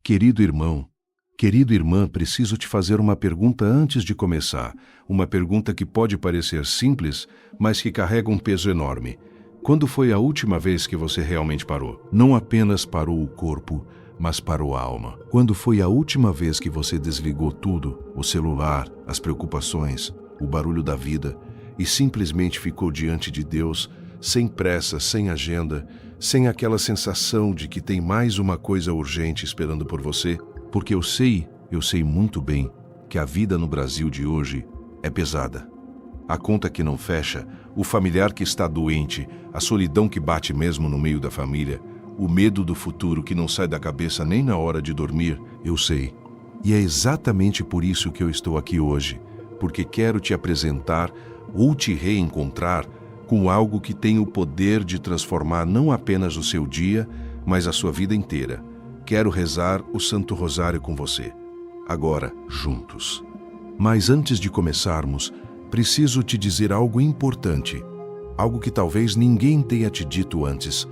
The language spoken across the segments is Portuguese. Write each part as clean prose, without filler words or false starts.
Querido irmão, querida irmã, preciso te fazer uma pergunta antes de começar. Uma pergunta que pode parecer simples, mas que carrega um peso enorme. Quando foi a última vez que você realmente parou? Não apenas parou o corpo, mas parou a alma. Quando foi a última vez que você desligou tudo, o celular, as preocupações, o barulho da vida, e simplesmente ficou diante de Deus, sem pressa, sem agenda, sem aquela sensação de que tem mais uma coisa urgente esperando por você? Porque eu sei muito bem que a vida no Brasil de hoje é pesada. A conta que não fecha, o familiar que está doente, a solidão que bate mesmo no meio da família, o medo do futuro que não sai da cabeça nem na hora de dormir, eu sei. E é exatamente por isso que eu estou aqui hoje, porque quero te apresentar ou te reencontrar com algo que tem o poder de transformar não apenas o seu dia, mas a sua vida inteira. Quero rezar o Santo Rosário com você. Agora, juntos. Mas antes de começarmos, preciso te dizer algo importante. Algo que talvez ninguém tenha te dito antes.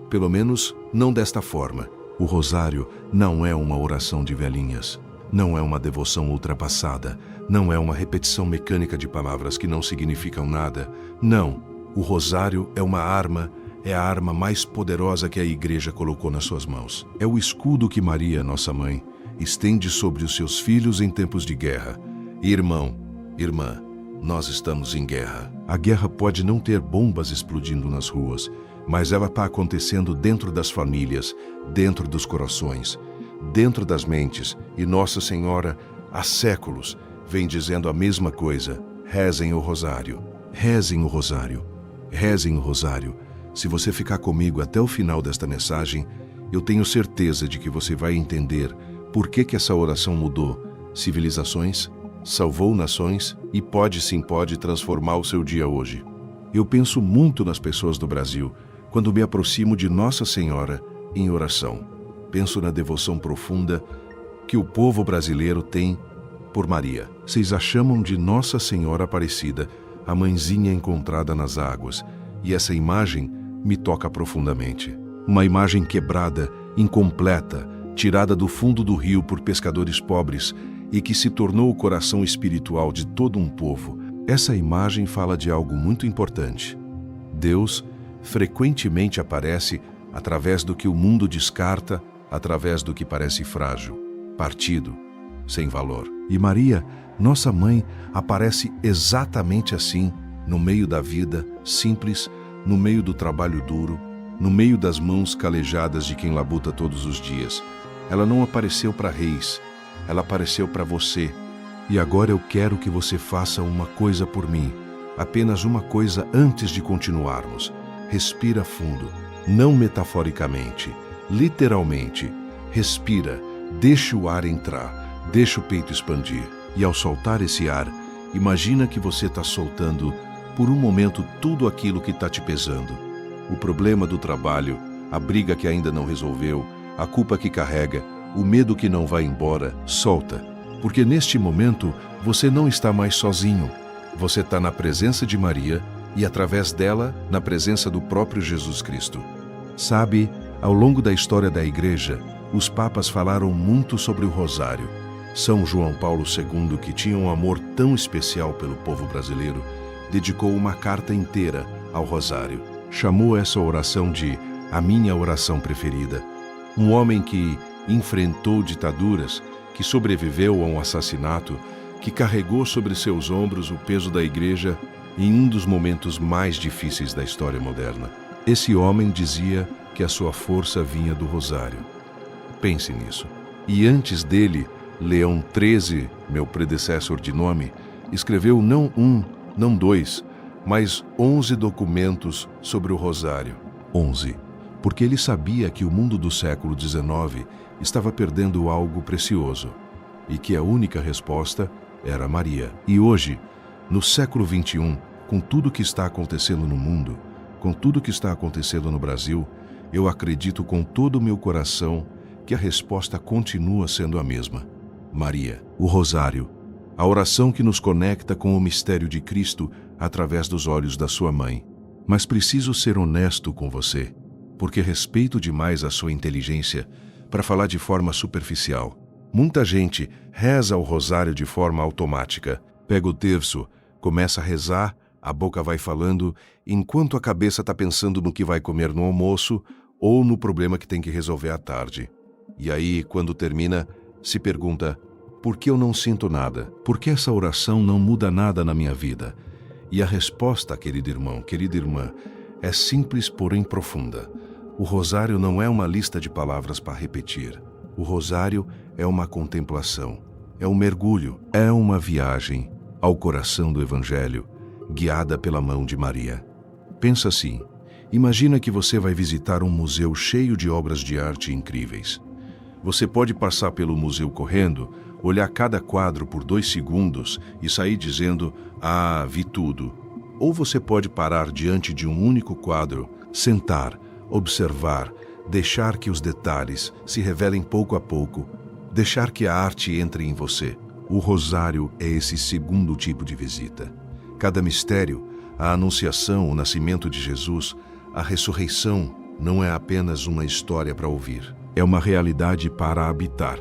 Pelo menos, não desta forma. O Rosário não é uma oração de velhinhas. Não é uma devoção ultrapassada. Não é uma repetição mecânica de palavras que não significam nada. Não. O Rosário é uma arma, é a arma mais poderosa que a Igreja colocou nas suas mãos. É o escudo que Maria, nossa mãe, estende sobre os seus filhos em tempos de guerra. Irmão, irmã, nós estamos em guerra. A guerra pode não ter bombas explodindo nas ruas, mas ela está acontecendo dentro das famílias, dentro dos corações, dentro das mentes. E Nossa Senhora, há séculos, vem dizendo a mesma coisa. Rezem o Rosário. Rezem o Rosário. Rezem o Rosário. Se você ficar comigo até o final desta mensagem, eu tenho certeza de que você vai entender por que essa oração mudou civilizações, salvou nações e pode transformar o seu dia hoje. Eu penso muito nas pessoas do Brasil quando me aproximo de Nossa Senhora em oração. Penso na devoção profunda que o povo brasileiro tem por Maria. Vocês a chamam de Nossa Senhora Aparecida, a mãezinha encontrada nas águas, e essa imagem me toca profundamente. Uma imagem quebrada, incompleta, tirada do fundo do rio por pescadores pobres e que se tornou o coração espiritual de todo um povo. Essa imagem fala de algo muito importante. Deus frequentemente aparece através do que o mundo descarta, através do que parece frágil, partido, sem valor. E Maria, nossa mãe, aparece exatamente assim, no meio da vida simples, no meio do trabalho duro, no meio das mãos calejadas de quem labuta todos os dias. Ela não apareceu para reis, ela apareceu para você. E agora eu quero que você faça uma coisa por mim, apenas uma coisa antes de continuarmos. Respira fundo, não metaforicamente, literalmente. Respira, deixa o ar entrar, deixa o peito expandir. E ao soltar esse ar, imagina que você está soltando, por um momento, tudo aquilo que está te pesando. O problema do trabalho, a briga que ainda não resolveu, a culpa que carrega, o medo que não vai embora, solta. Porque neste momento, você não está mais sozinho. Você está na presença de Maria e, através dela, na presença do próprio Jesus Cristo. Sabe, ao longo da história da Igreja, os papas falaram muito sobre o Rosário. São João Paulo II, que tinha um amor tão especial pelo povo brasileiro, dedicou uma carta inteira ao Rosário. Chamou essa oração de a minha oração preferida. Um homem que enfrentou ditaduras, que sobreviveu a um assassinato, que carregou sobre seus ombros o peso da Igreja em um dos momentos mais difíceis da história moderna. Esse homem dizia que a sua força vinha do Rosário. Pense nisso. E antes dele, Leão XIII, meu predecessor de nome, escreveu não um, não dois, mas 11 documentos sobre o Rosário. 11. Porque ele sabia que o mundo do século XIX estava perdendo algo precioso e que a única resposta era Maria. E hoje, no século XXI, com tudo que está acontecendo no mundo, com tudo que está acontecendo no Brasil, eu acredito com todo o meu coração que a resposta continua sendo a mesma. Maria, o Rosário, a oração que nos conecta com o mistério de Cristo através dos olhos da sua mãe. Mas preciso ser honesto com você, porque respeito demais a sua inteligência para falar de forma superficial. Muita gente reza o rosário de forma automática. Pega o terço, começa a rezar, a boca vai falando, enquanto a cabeça está pensando no que vai comer no almoço ou no problema que tem que resolver à tarde. E aí, quando termina, se pergunta: por que eu não sinto nada? Por que essa oração não muda nada na minha vida? E a resposta, querido irmão, querida irmã, é simples, porém profunda. O rosário não é uma lista de palavras para repetir. O rosário é uma contemplação, é um mergulho, é uma viagem ao coração do Evangelho, guiada pela mão de Maria. Pensa assim: imagina que você vai visitar um museu cheio de obras de arte incríveis. Você pode passar pelo museu correndo, olhar cada quadro por 2 segundos e sair dizendo: ah, vi tudo. Ou você pode parar diante de um único quadro, sentar, observar, deixar que os detalhes se revelem pouco a pouco, deixar que a arte entre em você. O rosário é esse segundo tipo de visita. Cada mistério, a anunciação, o nascimento de Jesus, a ressurreição, não é apenas uma história para ouvir. É uma realidade para habitar.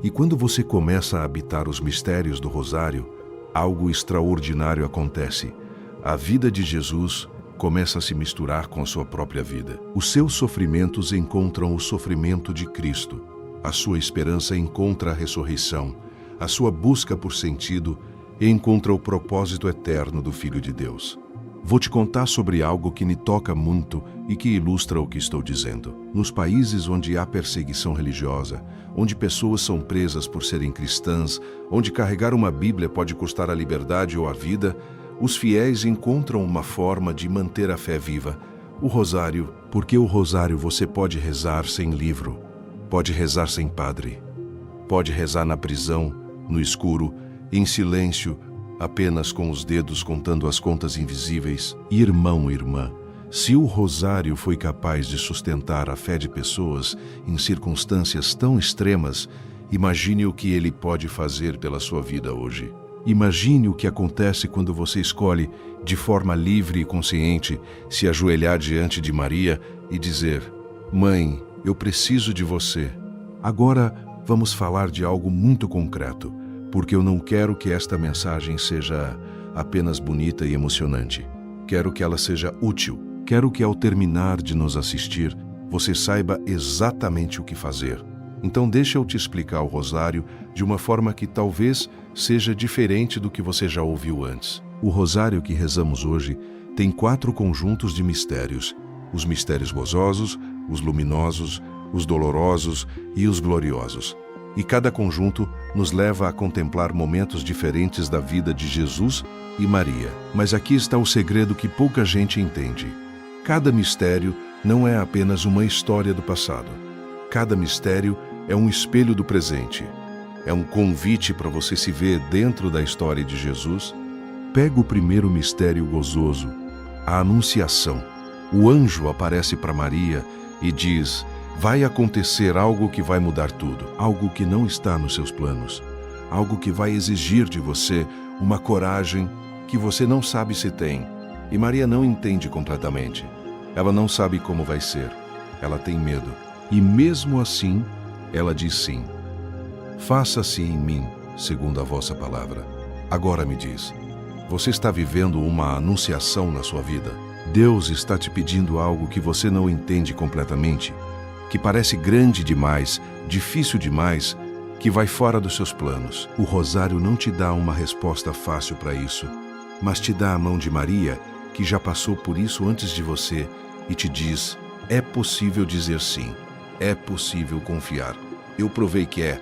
E quando você começa a habitar os mistérios do rosário, algo extraordinário acontece. A vida de Jesus começa a se misturar com a sua própria vida. Os seus sofrimentos encontram o sofrimento de Cristo. A sua esperança encontra a ressurreição. A sua busca por sentido encontra o propósito eterno do Filho de Deus. Vou te contar sobre algo que me toca muito e que ilustra o que estou dizendo. Nos países onde há perseguição religiosa, onde pessoas são presas por serem cristãs, onde carregar uma Bíblia pode custar a liberdade ou a vida, os fiéis encontram uma forma de manter a fé viva. O rosário, porque o rosário você pode rezar sem livro, pode rezar sem padre, pode rezar na prisão, no escuro, em silêncio, apenas com os dedos contando as contas invisíveis. Irmão e irmã, se o rosário foi capaz de sustentar a fé de pessoas em circunstâncias tão extremas, imagine o que ele pode fazer pela sua vida hoje. Imagine o que acontece quando você escolhe, de forma livre e consciente, se ajoelhar diante de Maria e dizer: Mãe, eu preciso de você. Agora vamos falar de algo muito concreto, porque eu não quero que esta mensagem seja apenas bonita e emocionante. Quero que ela seja útil. Quero que ao terminar de nos assistir, você saiba exatamente o que fazer. Então deixa eu te explicar o rosário de uma forma que talvez seja diferente do que você já ouviu antes. O rosário que rezamos hoje tem 4 conjuntos de mistérios: os mistérios gozosos, os luminosos, os dolorosos e os gloriosos. E cada conjunto nos leva a contemplar momentos diferentes da vida de Jesus e Maria. Mas aqui está o segredo que pouca gente entende. Cada mistério não é apenas uma história do passado. Cada mistério é um espelho do presente. É um convite para você se ver dentro da história de Jesus. Pega o primeiro mistério gozoso, a Anunciação. O anjo aparece para Maria e diz: vai acontecer algo que vai mudar tudo, algo que não está nos seus planos, algo que vai exigir de você uma coragem que você não sabe se tem. E Maria não entende completamente. Ela não sabe como vai ser. Ela tem medo. E mesmo assim, ela diz sim. Faça-se em mim, segundo a vossa palavra. Agora me diz, você está vivendo uma anunciação na sua vida? Deus está te pedindo algo que você não entende completamente, que parece grande demais, difícil demais, que vai fora dos seus planos. O rosário não te dá uma resposta fácil para isso, mas te dá a mão de Maria, que já passou por isso antes de você, e te diz: é possível dizer sim, é possível confiar. Eu provei que é.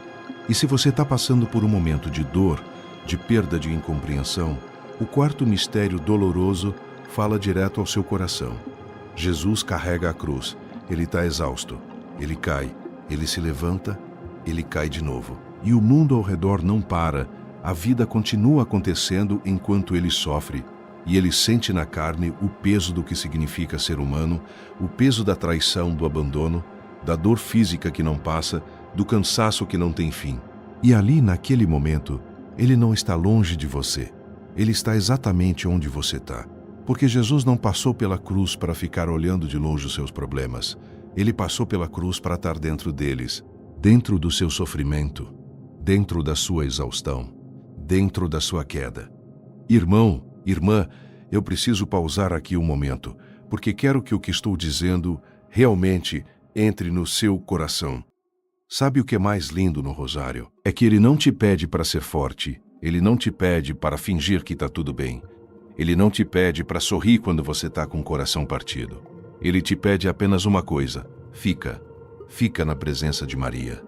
E se você está passando por um momento de dor, de perda de incompreensão, o 4º mistério doloroso fala direto ao seu coração. Jesus carrega a cruz, ele está exausto, ele cai, ele se levanta, ele cai de novo. E o mundo ao redor não para, a vida continua acontecendo enquanto ele sofre. E ele sente na carne o peso do que significa ser humano, o peso da traição, do abandono, da dor física que não passa, do cansaço que não tem fim. E ali, naquele momento, ele não está longe de você. Ele está exatamente onde você está. Porque Jesus não passou pela cruz para ficar olhando de longe os seus problemas. Ele passou pela cruz para estar dentro deles. dentro do seu sofrimento, dentro da sua exaustão, dentro da sua queda. Irmão, irmã, eu preciso pausar aqui um momento, porque quero que o que estou dizendo realmente entre no seu coração. Sabe o que é mais lindo no rosário? É que ele não te pede para ser forte, ele não te pede para fingir que está tudo bem. Ele não te pede para sorrir quando você está com o coração partido. Ele te pede apenas uma coisa: fica na presença de Maria.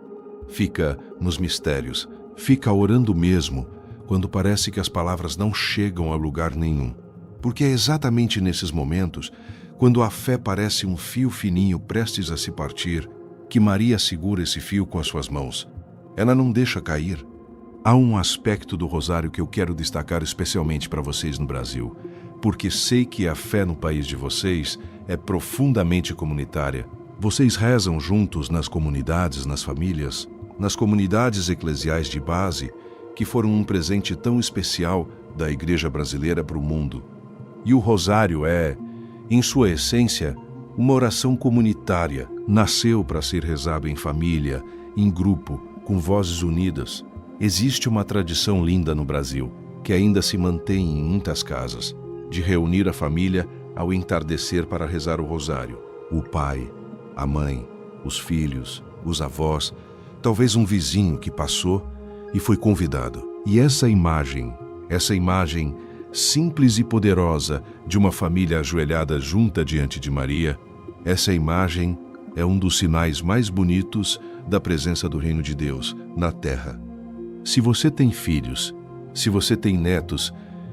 Fica nos mistérios, fica orando mesmo, quando parece que as palavras não chegam a lugar nenhum. Porque é exatamente nesses momentos, quando a fé parece um fio fininho prestes a se partir, que Maria segura esse fio com as suas mãos. Ela não deixa cair. Há um aspecto do rosário que eu quero destacar especialmente para vocês no Brasil, porque sei que a fé no país de vocês é profundamente comunitária. Vocês rezam juntos nas comunidades, nas famílias, nas comunidades eclesiais de base, que foram um presente tão especial da Igreja brasileira para o mundo. E o rosário é, em sua essência, uma oração comunitária. Nasceu para ser rezado em família, em grupo, com vozes unidas. Existe uma tradição linda no Brasil, que ainda se mantém em muitas casas, de reunir a família ao entardecer para rezar o rosário. O pai, a mãe, os filhos, os avós, talvez um vizinho que passou e foi convidado. E essa imagem simples e poderosa de uma família ajoelhada junta diante de Maria, essa imagem é um dos sinais mais bonitos da presença do reino de Deus na terra. Se você tem filhos, se você tem netos,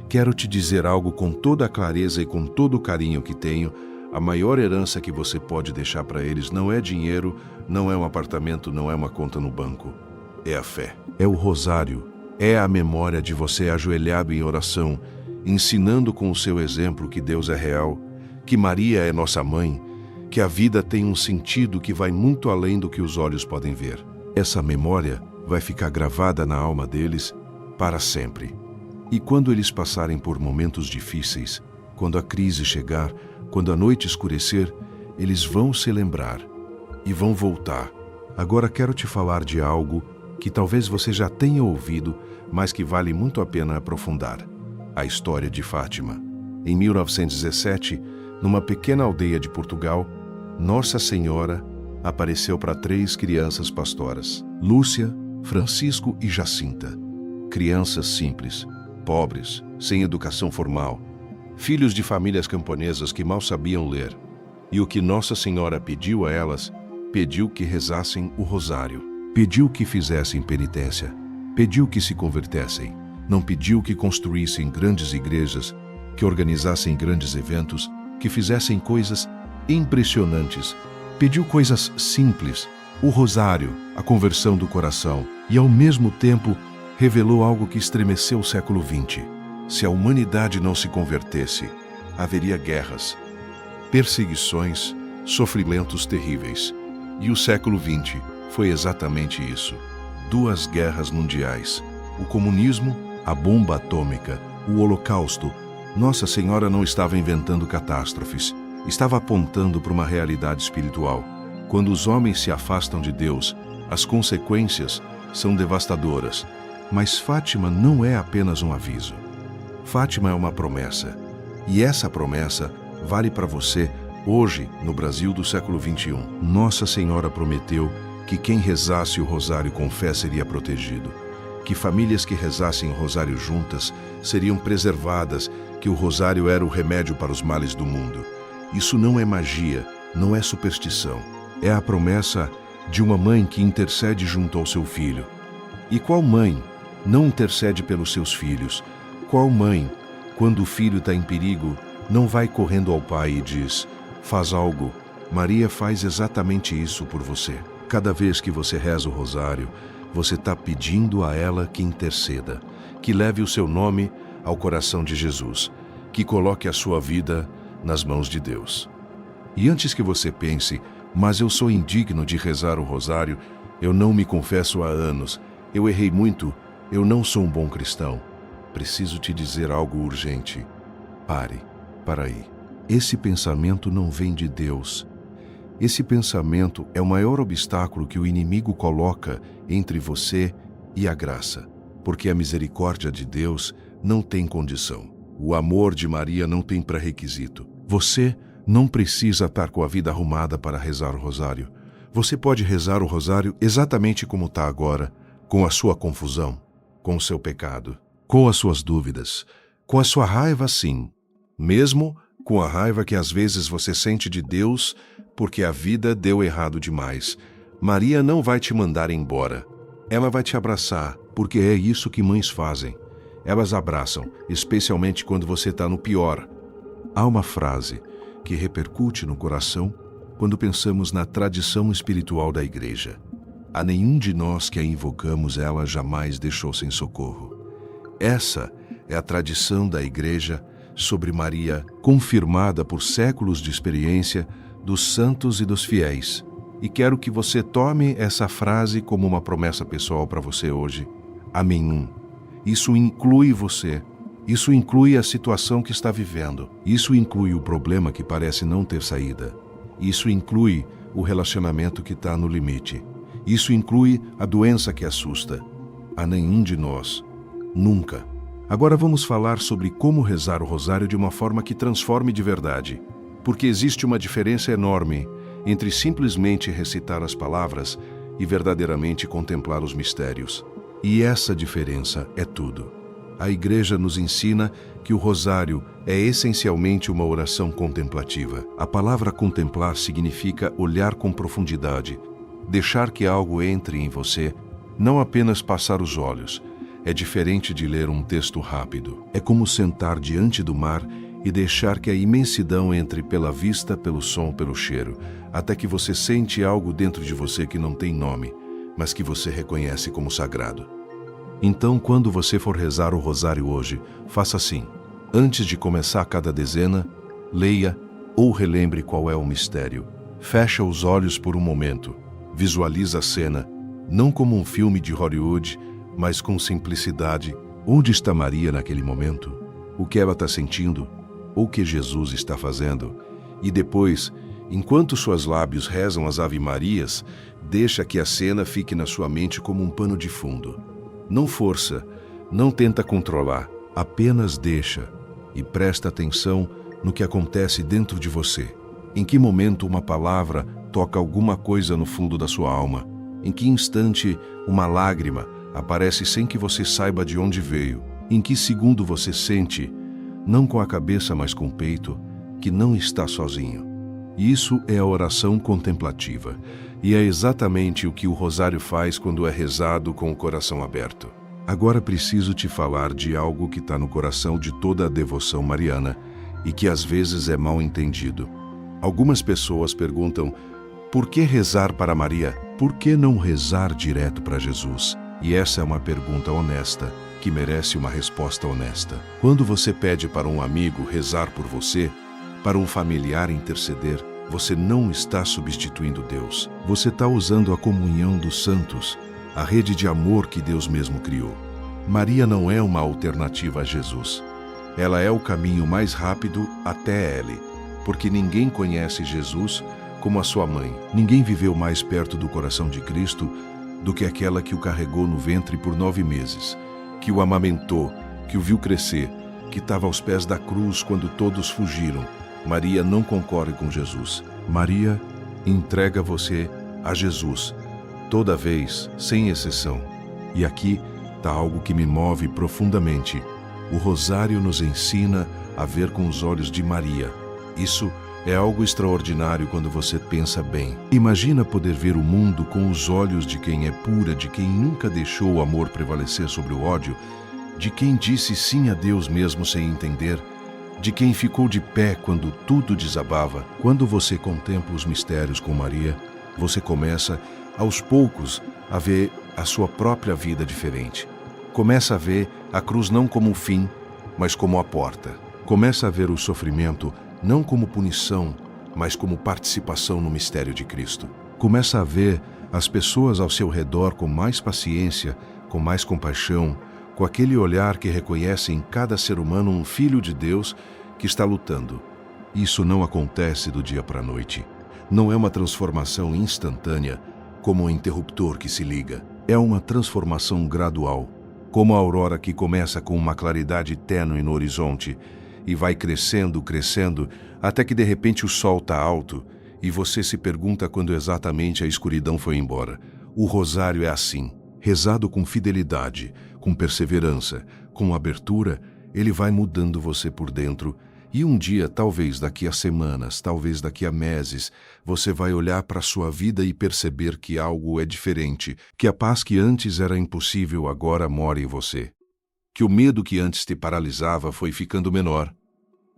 quero te dizer algo com toda a clareza e com todo o carinho que tenho. A maior herança que você pode deixar para eles não é dinheiro, não é um apartamento, não é uma conta no banco. É a fé. É o rosário. É a memória de você ajoelhado em oração, ensinando com o seu exemplo que Deus é real, que Maria é nossa mãe, que a vida tem um sentido que vai muito além do que os olhos podem ver. Essa memória vai ficar gravada na alma deles para sempre. E quando eles passarem por momentos difíceis, quando a crise chegar, quando a noite escurecer, eles vão se lembrar e vão voltar. Agora quero te falar de algo que talvez você já tenha ouvido, mas que vale muito a pena aprofundar. A história de Fátima. Em 1917, numa pequena aldeia de Portugal, Nossa Senhora apareceu para 3 crianças pastoras: Lúcia, Francisco e Jacinta. Crianças simples, pobres, sem educação formal, filhos de famílias camponesas que mal sabiam ler. E o que Nossa Senhora pediu a elas, pediu que rezassem o rosário. Pediu que fizessem penitência. Pediu que se convertessem. Não pediu que construíssem grandes igrejas, que organizassem grandes eventos, que fizessem coisas impressionantes. Pediu coisas simples, o rosário, a conversão do coração, e ao mesmo tempo revelou algo que estremeceu o século XX. Se a humanidade não se convertesse, haveria guerras, perseguições, sofrimentos terríveis. E o século XX foi exatamente isso. 2 guerras mundiais, o comunismo, a bomba atômica, o Holocausto. Nossa Senhora não estava inventando catástrofes, estava apontando para uma realidade espiritual. Quando os homens se afastam de Deus, as consequências são devastadoras. Mas Fátima não é apenas um aviso. Fátima é uma promessa. E essa promessa vale para você hoje, no Brasil do século XXI. Nossa Senhora prometeu que quem rezasse o rosário com fé seria protegido, que famílias que rezassem o rosário juntas seriam preservadas, que o rosário era o remédio para os males do mundo. Isso não é magia, não é superstição. É a promessa de uma mãe que intercede junto ao seu filho. E qual mãe não intercede pelos seus filhos? Qual mãe, quando o filho está em perigo, não vai correndo ao pai e diz: faz algo? Maria faz exatamente isso por você. Cada vez que você reza o rosário, você está pedindo a ela que interceda, que leve o seu nome ao coração de Jesus, que coloque a sua vida nas mãos de Deus. E antes que você pense: mas eu sou indigno de rezar o rosário, eu não me confesso há anos, eu errei muito, eu não sou um bom cristão. Preciso te dizer algo urgente. Para aí. Esse pensamento não vem de Deus. Esse pensamento é o maior obstáculo que o inimigo coloca entre você e a graça, porque a misericórdia de Deus não tem condição. O amor de Maria não tem pré-requisito. Você não precisa estar com a vida arrumada para rezar o rosário. Você pode rezar o rosário exatamente como está agora, com a sua confusão, com o seu pecado, com as suas dúvidas, com a sua raiva, sim, mesmo com a raiva que às vezes você sente de Deus porque a vida deu errado demais. Maria não vai te mandar embora. Ela vai te abraçar, porque é isso que mães fazem. Elas abraçam, especialmente quando você está no pior. Há uma frase que repercute no coração quando pensamos na tradição espiritual da Igreja. A nenhum de nós que a invocamos ela jamais deixou sem socorro. Essa é a tradição da Igreja sobre Maria, confirmada por séculos de experiência dos santos e dos fiéis. E quero que você tome essa frase como uma promessa pessoal para você hoje. Amém. Isso inclui você. Isso inclui a situação que está vivendo. Isso inclui o problema que parece não ter saída. Isso inclui o relacionamento que está no limite. Isso inclui a doença que assusta. A nenhum de nós. Nunca. Agora vamos falar sobre como rezar o rosário de uma forma que transforme de verdade. Porque existe uma diferença enorme entre simplesmente recitar as palavras e verdadeiramente contemplar os mistérios. E essa diferença é tudo. A Igreja nos ensina que o rosário é essencialmente uma oração contemplativa. A palavra contemplar significa olhar com profundidade, deixar que algo entre em você, não apenas passar os olhos. É diferente de ler um texto rápido. É como sentar diante do mar e deixar que a imensidão entre pela vista, pelo som, pelo cheiro, até que você sente algo dentro de você que não tem nome, mas que você reconhece como sagrado. Então, quando você for rezar o rosário hoje, faça assim. Antes de começar cada dezena, leia ou relembre qual é o mistério. Fecha os olhos por um momento. Visualiza a cena, não como um filme de Hollywood, mas com simplicidade. Onde está Maria naquele momento? O que ela está sentindo? Ou o que Jesus está fazendo? E depois, enquanto seus lábios rezam as Ave-Marias, deixa que a cena fique na sua mente como um pano de fundo. Não força, não tenta controlar, apenas deixa e presta atenção no que acontece dentro de você. Em que momento uma palavra toca alguma coisa no fundo da sua alma? Em que instante uma lágrima aparece sem que você saiba de onde veio? Em que segundo você sente, não com a cabeça mas com o peito, que não está sozinho? Isso é a oração contemplativa. E é exatamente o que o rosário faz quando é rezado com o coração aberto. Agora preciso te falar de algo que está no coração de toda a devoção mariana e que às vezes é mal entendido. Algumas pessoas perguntam, por que rezar para Maria? Por que não rezar direto para Jesus? E essa é uma pergunta honesta, que merece uma resposta honesta. Quando você pede para um amigo rezar por você, para um familiar interceder, você não está substituindo Deus. Você está usando a comunhão dos santos, a rede de amor que Deus mesmo criou. Maria não é uma alternativa a Jesus. Ela é o caminho mais rápido até Ele, porque ninguém conhece Jesus como a sua mãe. Ninguém viveu mais perto do coração de Cristo do que aquela que o carregou no ventre por 9 meses, que o amamentou, que o viu crescer, que estava aos pés da cruz quando todos fugiram. Maria não concorre com Jesus. Maria entrega você a Jesus, toda vez, sem exceção. E aqui está algo que me move profundamente. O rosário nos ensina a ver com os olhos de Maria. Isso é algo extraordinário quando você pensa bem. Imagina poder ver o mundo com os olhos de quem é pura, de quem nunca deixou o amor prevalecer sobre o ódio, de quem disse sim a Deus mesmo sem entender, de quem ficou de pé quando tudo desabava. Quando você contempla os mistérios com Maria, você começa, aos poucos, a ver a sua própria vida diferente. Começa a ver a cruz não como o fim, mas como a porta. Começa a ver o sofrimento não como punição, mas como participação no mistério de Cristo. Começa a ver as pessoas ao seu redor com mais paciência, com mais compaixão, com aquele olhar que reconhece em cada ser humano um filho de Deus que está lutando. Isso não acontece do dia para a noite. Não é uma transformação instantânea, como um interruptor que se liga. É uma transformação gradual, como a aurora que começa com uma claridade tênue no horizonte e vai crescendo, crescendo, até que de repente o sol está alto e você se pergunta quando exatamente a escuridão foi embora. O rosário é assim, rezado com fidelidade, com perseverança, com abertura, ele vai mudando você por dentro. E um dia, talvez daqui a semanas, talvez daqui a meses, você vai olhar para a sua vida e perceber que algo é diferente, que a paz que antes era impossível agora mora em você, que o medo que antes te paralisava foi ficando menor,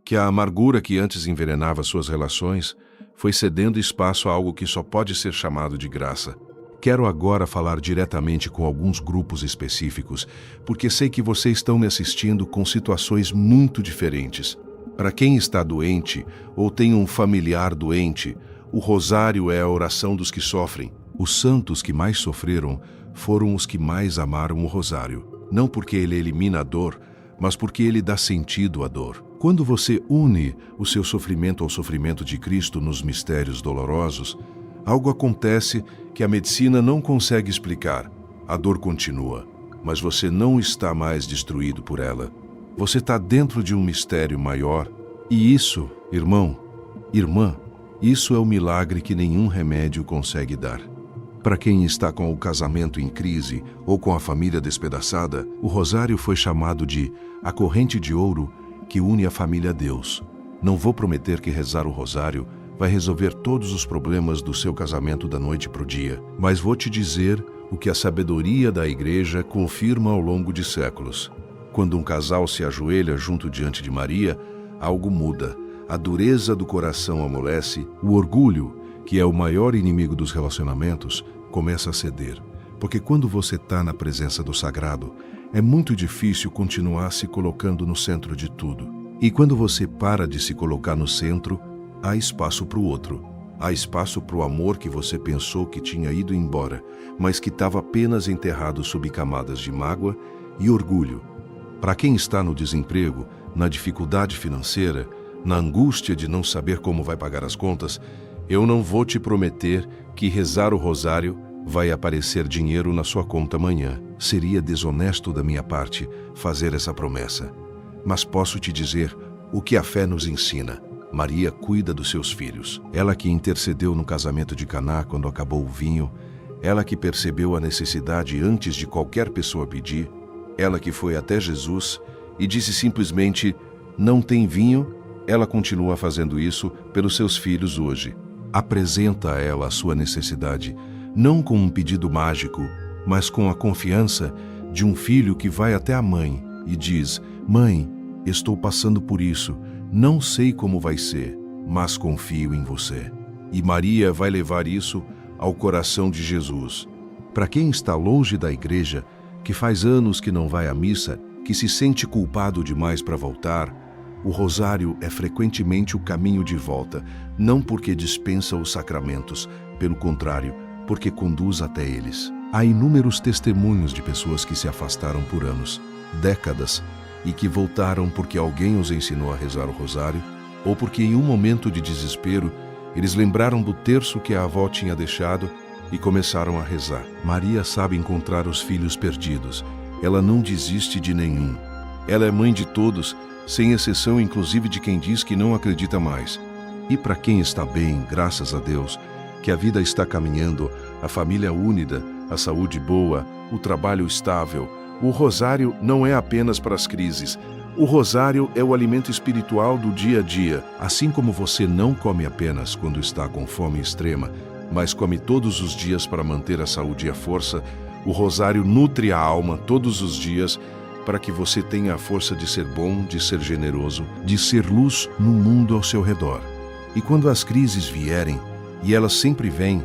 que a amargura que antes envenenava suas relações foi cedendo espaço a algo que só pode ser chamado de graça. Quero agora falar diretamente com alguns grupos específicos, porque sei que vocês estão me assistindo com situações muito diferentes. Para quem está doente ou tem um familiar doente, o rosário é a oração dos que sofrem. Os santos que mais sofreram foram os que mais amaram o rosário. Não porque ele elimina a dor, mas porque ele dá sentido à dor. Quando você une o seu sofrimento ao sofrimento de Cristo nos mistérios dolorosos, algo acontece que a medicina não consegue explicar. A dor continua, mas você não está mais destruído por ela. Você está dentro de um mistério maior. E isso, irmão, irmã, isso é o milagre que nenhum remédio consegue dar. Para quem está com o casamento em crise ou com a família despedaçada, o rosário foi chamado de a corrente de ouro que une a família a Deus. Não vou prometer que rezar o rosário vai resolver todos os problemas do seu casamento da noite para o dia, mas vou te dizer o que a sabedoria da igreja confirma ao longo de séculos. Quando um casal se ajoelha junto diante de Maria, algo muda. A dureza do coração amolece, o orgulho, que é o maior inimigo dos relacionamentos, começa a ceder. Porque quando você está na presença do sagrado, é muito difícil continuar se colocando no centro de tudo. E quando você para de se colocar no centro, há espaço para o outro. Há espaço para o amor que você pensou que tinha ido embora, mas que estava apenas enterrado sob camadas de mágoa e orgulho. Para quem está no desemprego, na dificuldade financeira, na angústia de não saber como vai pagar as contas, eu não vou te prometer que rezar o rosário vai aparecer dinheiro na sua conta amanhã. Seria desonesto da minha parte fazer essa promessa. Mas posso te dizer o que a fé nos ensina. Maria cuida dos seus filhos. Ela que intercedeu no casamento de Caná quando acabou o vinho, ela que percebeu a necessidade antes de qualquer pessoa pedir, ela que foi até Jesus e disse simplesmente, não tem vinho, ela continua fazendo isso pelos seus filhos hoje. Apresenta a ela a sua necessidade, não com um pedido mágico, mas com a confiança de um filho que vai até a mãe e diz, mãe, estou passando por isso, não sei como vai ser, mas confio em você. E Maria vai levar isso ao coração de Jesus. Para quem está longe da igreja, que faz anos que não vai à missa, que se sente culpado demais para voltar, o rosário é frequentemente o caminho de volta, não porque dispensa os sacramentos, pelo contrário, porque conduz até eles. Há inúmeros testemunhos de pessoas que se afastaram por anos, décadas, e que voltaram porque alguém os ensinou a rezar o rosário, ou porque em um momento de desespero, eles lembraram do terço que a avó tinha deixado e começaram a rezar. Maria sabe encontrar os filhos perdidos. Ela não desiste de nenhum. Ela é mãe de todos, sem exceção inclusive de quem diz que não acredita mais. E para quem está bem, graças a Deus, que a vida está caminhando, a família unida, a saúde boa, o trabalho estável, o rosário não é apenas para as crises. O rosário é o alimento espiritual do dia a dia. Assim como você não come apenas quando está com fome extrema, mas come todos os dias para manter a saúde e a força, o rosário nutre a alma todos os dias para que você tenha a força de ser bom, de ser generoso, de ser luz no mundo ao seu redor. E quando as crises vierem, e elas sempre vêm,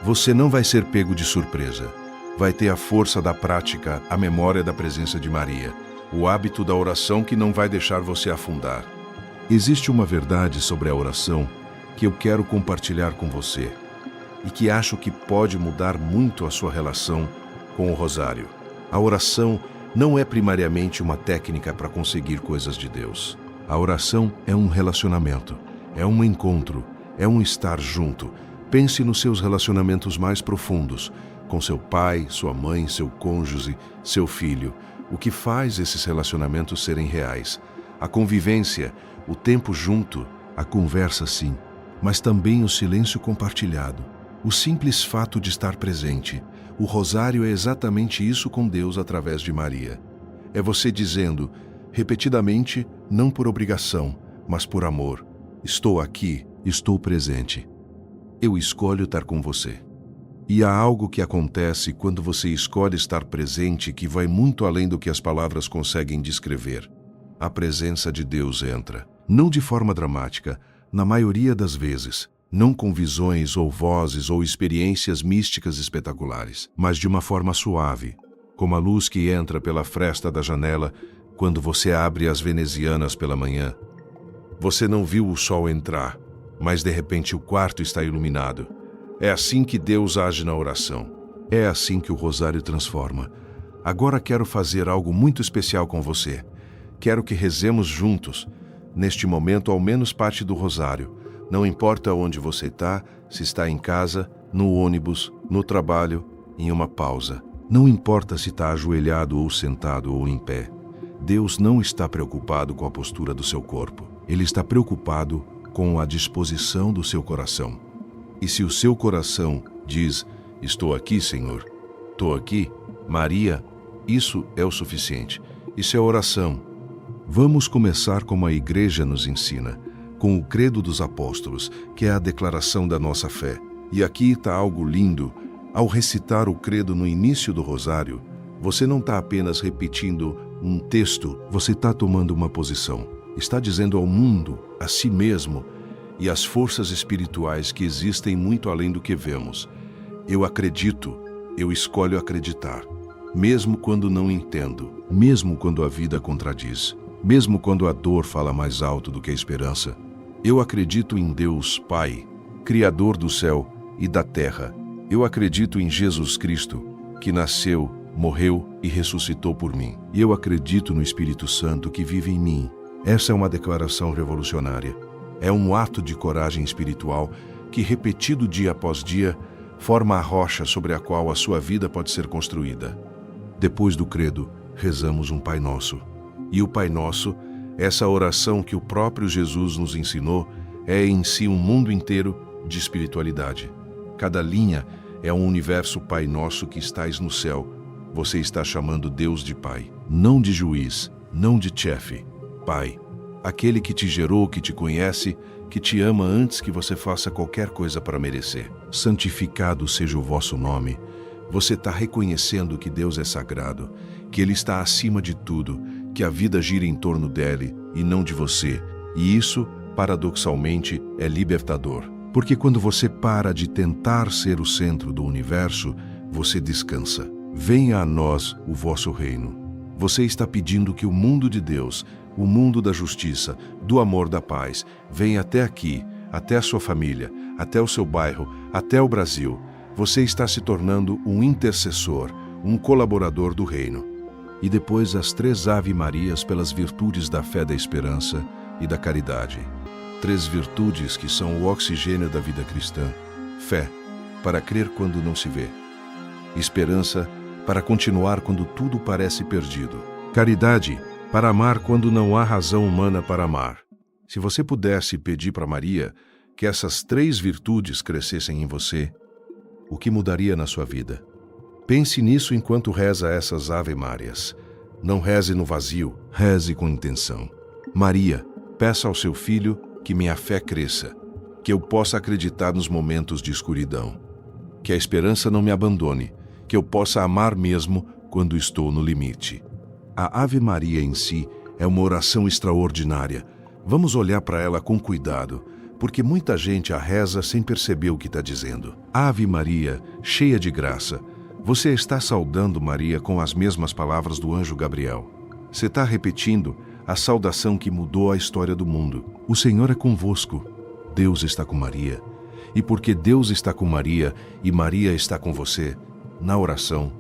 você não vai ser pego de surpresa. Vai ter a força da prática, a memória da presença de Maria, o hábito da oração que não vai deixar você afundar. Existe uma verdade sobre a oração que eu quero compartilhar com você e que acho que pode mudar muito a sua relação com o rosário. A oração não é primariamente uma técnica para conseguir coisas de Deus. A oração é um relacionamento, é um encontro, É um estar junto. Pense nos seus relacionamentos mais profundos, com seu pai, sua mãe, seu cônjuge, seu filho. O que faz esses relacionamentos serem reais? A convivência, o tempo junto, a conversa sim, mas também o silêncio compartilhado. O simples fato de estar presente. O rosário é exatamente isso com Deus através de Maria. É você dizendo, repetidamente, não por obrigação, mas por amor: estou aqui, estou presente. Eu escolho estar com você. E há algo que acontece quando você escolhe estar presente que vai muito além do que as palavras conseguem descrever. A presença de Deus entra, não de forma dramática, na maioria das vezes, não com visões ou vozes ou experiências místicas espetaculares, mas de uma forma suave, como a luz que entra pela fresta da janela quando você abre as venezianas pela manhã. Você não viu o sol entrar, mas de repente o quarto está iluminado. É assim que Deus age na oração. É assim que o rosário transforma. Agora quero fazer algo muito especial com você. Quero que rezemos juntos, neste momento ao menos parte do rosário. Não importa onde você está, se está em casa, no ônibus, no trabalho, em uma pausa. Não importa se está ajoelhado ou sentado ou em pé. Deus não está preocupado com a postura do seu corpo. Ele está preocupado com a disposição do seu coração. E se o seu coração diz, estou aqui, Senhor, estou aqui, Maria, isso é o suficiente. Isso é oração. Vamos começar como a Igreja nos ensina, com o Credo dos Apóstolos, que é a declaração da nossa fé. E aqui está algo lindo. Ao recitar o Credo no início do Rosário, você não está apenas repetindo um texto, você está tomando uma posição. Está dizendo ao mundo, a si mesmo, e às forças espirituais que existem muito além do que vemos: eu acredito, eu escolho acreditar, mesmo quando não entendo, mesmo quando a vida contradiz, mesmo quando a dor fala mais alto do que a esperança. Eu acredito em Deus Pai, Criador do céu e da terra. Eu acredito em Jesus Cristo, que nasceu, morreu e ressuscitou por mim. E eu acredito no Espírito Santo que vive em mim. Essa é uma declaração revolucionária. É um ato de coragem espiritual que, repetido dia após dia, forma a rocha sobre a qual a sua vida pode ser construída. Depois do credo, rezamos um Pai Nosso. E o Pai Nosso, essa oração que o próprio Jesus nos ensinou, é em si um mundo inteiro de espiritualidade. Cada linha é um universo Pai Nosso que estais no céu. Você está chamando Deus de Pai, não de juiz, não de chefe. Pai, aquele que te gerou, que te conhece, que te ama antes que você faça qualquer coisa para merecer. Santificado seja o vosso nome. Você está reconhecendo que Deus é sagrado, que Ele está acima de tudo, que a vida gira em torno dele e não de você. E isso, paradoxalmente, é libertador. Porque quando você para de tentar ser o centro do universo, você descansa. Venha a nós o vosso reino. Você está pedindo que o mundo de Deus, o mundo da justiça, do amor, da paz, venha até aqui, até a sua família, até o seu bairro, até o Brasil. Você está se tornando um intercessor, um colaborador do reino. E depois as 3 Ave Marias pelas virtudes da fé, da esperança e da caridade. 3 virtudes que são o oxigênio da vida cristã. Fé, para crer quando não se vê. Esperança, para continuar quando tudo parece perdido. Caridade, para amar quando não há razão humana para amar. Se você pudesse pedir para Maria que essas 3 virtudes crescessem em você, o que mudaria na sua vida? Pense nisso enquanto reza essas Ave Marias. Não reze no vazio, reze com intenção. Maria, peça ao seu filho que minha fé cresça, que eu possa acreditar nos momentos de escuridão, que a esperança não me abandone, que eu possa amar mesmo quando estou no limite. A Ave Maria em si é uma oração extraordinária. Vamos olhar para ela com cuidado, porque muita gente a reza sem perceber o que está dizendo. Ave Maria, cheia de graça. Você está saudando Maria com as mesmas palavras do anjo Gabriel. Você está repetindo a saudação que mudou a história do mundo. O Senhor é convosco. Deus está com Maria. E porque Deus está com Maria e Maria está com você, na oração,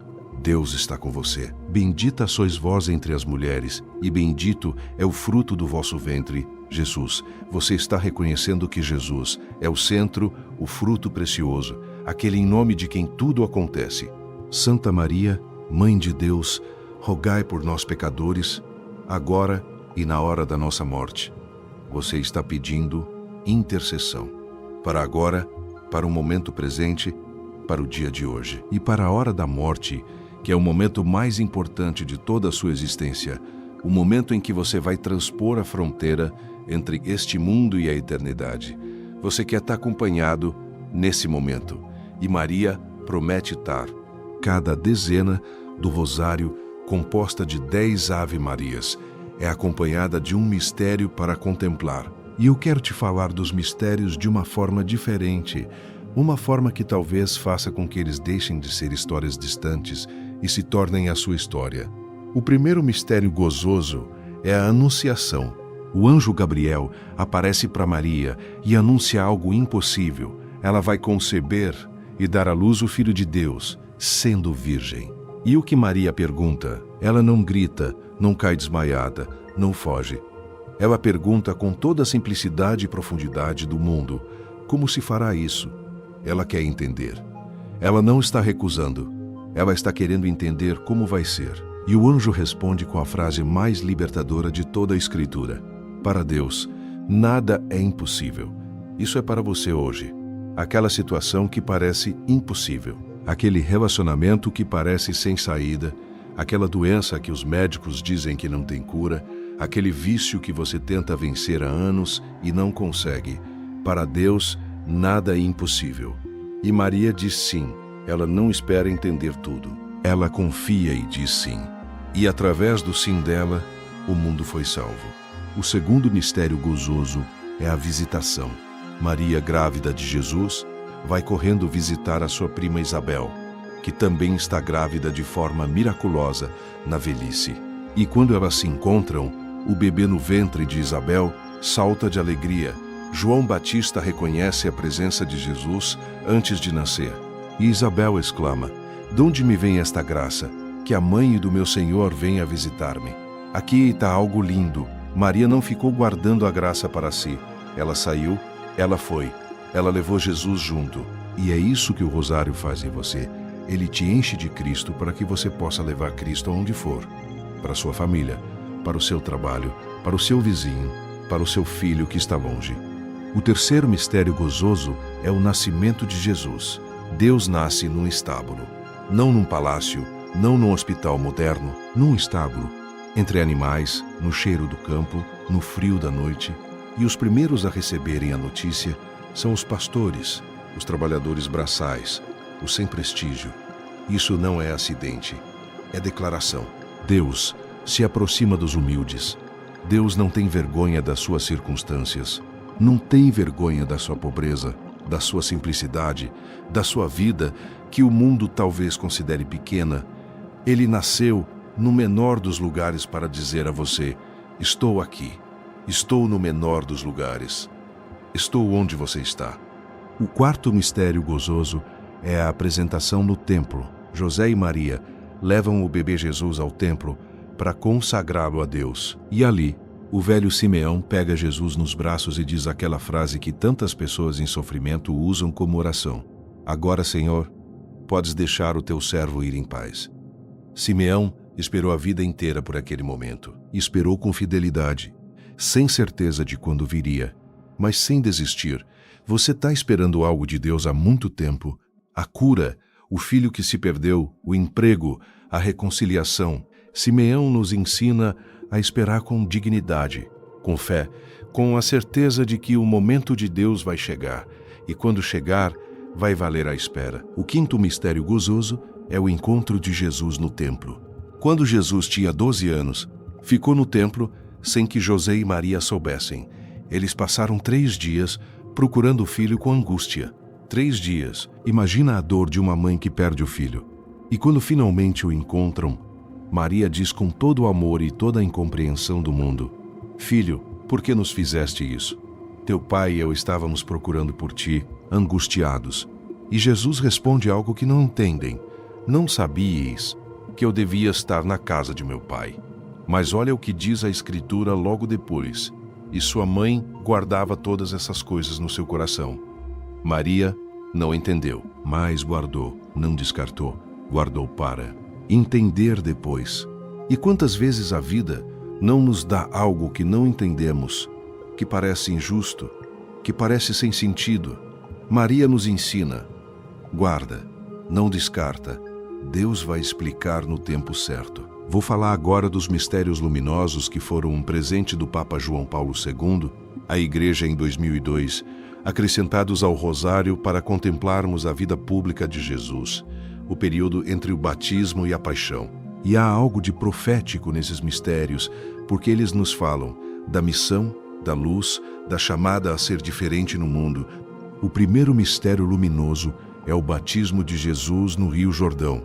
Deus está com você. Bendita sois vós entre as mulheres, e bendito é o fruto do vosso ventre, Jesus. Você está reconhecendo que Jesus é o centro, o fruto precioso, aquele em nome de quem tudo acontece. Santa Maria, Mãe de Deus, rogai por nós pecadores, agora e na hora da nossa morte. Você está pedindo intercessão. Para agora, para o momento presente, para o dia de hoje. E para a hora da morte, que é o momento mais importante de toda a sua existência, o momento em que você vai transpor a fronteira entre este mundo e a eternidade. Você quer estar acompanhado nesse momento. E Maria promete estar. Cada dezena do rosário, composta de 10 Ave-Marias, é acompanhada de um mistério para contemplar. E eu quero te falar dos mistérios de uma forma diferente, uma forma que talvez faça com que eles deixem de ser histórias distantes e se tornem a sua história. O primeiro mistério gozoso é a Anunciação. O anjo Gabriel aparece para Maria e anuncia algo impossível. Ela vai conceber e dar à luz o Filho de Deus, sendo virgem. E o que Maria pergunta? Ela não grita, não cai desmaiada, não foge. Ela pergunta com toda a simplicidade e profundidade do mundo: como se fará isso? Ela quer entender. Ela não está recusando. Ela está querendo entender como vai ser. E o anjo responde com a frase mais libertadora de toda a Escritura: para Deus, nada é impossível. Isso é para você hoje. Aquela situação que parece impossível. Aquele relacionamento que parece sem saída. Aquela doença que os médicos dizem que não tem cura. Aquele vício que você tenta vencer há anos e não consegue. Para Deus, nada é impossível. E Maria diz sim. Ela não espera entender tudo. Ela confia e diz sim. E através do sim dela, o mundo foi salvo. O segundo mistério gozoso é a visitação. Maria, grávida de Jesus, vai correndo visitar a sua prima Isabel, que também está grávida de forma miraculosa na velhice. E quando elas se encontram, o bebê no ventre de Isabel salta de alegria. João Batista reconhece a presença de Jesus antes de nascer. E Isabel exclama: de onde me vem esta graça? Que a mãe do meu Senhor venha visitar-me. Aqui está algo lindo. Maria não ficou guardando a graça para si. Ela saiu, ela foi. Ela levou Jesus junto. E é isso que o rosário faz em você. Ele te enche de Cristo para que você possa levar Cristo aonde for. Para a sua família, para o seu trabalho, para o seu vizinho, para o seu filho que está longe. O terceiro mistério gozoso é o nascimento de Jesus. Deus nasce num estábulo. Não num palácio, não num hospital moderno, num estábulo. Entre animais, no cheiro do campo, no frio da noite. E os primeiros a receberem a notícia são os pastores, os trabalhadores braçais, os sem prestígio. Isso não é acidente, é declaração. Deus se aproxima dos humildes. Deus não tem vergonha das suas circunstâncias. Não tem vergonha da sua pobreza, da sua simplicidade, da sua vida, que o mundo talvez considere pequena. Ele nasceu no menor dos lugares para dizer a você: estou aqui, estou no menor dos lugares, estou onde você está. O quarto mistério gozoso é a apresentação no templo. José e Maria levam o bebê Jesus ao templo para consagrá-lo a Deus. E ali, o velho Simeão pega Jesus nos braços e diz aquela frase que tantas pessoas em sofrimento usam como oração: agora, Senhor, podes deixar o teu servo ir em paz. Simeão esperou a vida inteira por aquele momento. Esperou com fidelidade, sem certeza de quando viria, mas sem desistir. Você está esperando algo de Deus há muito tempo. A cura, o filho que se perdeu, o emprego, a reconciliação. Simeão nos ensina a esperar com dignidade, com fé, com a certeza de que o momento de Deus vai chegar, e quando chegar, vai valer a espera. O quinto mistério gozoso é o encontro de Jesus no templo. Quando Jesus tinha 12 anos, ficou no templo sem que José e Maria soubessem. Eles passaram 3 dias procurando o filho com angústia. 3 dias. Imagina a dor de uma mãe que perde o filho. E quando finalmente o encontram, Maria diz com todo o amor e toda a incompreensão do mundo: filho, por que nos fizeste isso? Teu pai e eu estávamos procurando por ti, angustiados. E Jesus responde algo que não entendem: não sabíeis que eu devia estar na casa de meu pai. Mas olha o que diz a Escritura logo depois. E sua mãe guardava todas essas coisas no seu coração. Maria não entendeu, mas guardou, não descartou, guardou para entender depois. E quantas vezes a vida não nos dá algo que não entendemos, que parece injusto, que parece sem sentido? Maria nos ensina: guarda, não descarta, Deus vai explicar no tempo certo. Vou falar agora dos mistérios luminosos que foram um presente do Papa João Paulo II, à Igreja em 2002, acrescentados ao Rosário para contemplarmos a vida pública de Jesus, o período entre o batismo e a paixão. E há algo de profético nesses mistérios, porque eles nos falam da missão, da luz, da chamada a ser diferente no mundo. O primeiro mistério luminoso é o batismo de Jesus no Rio Jordão.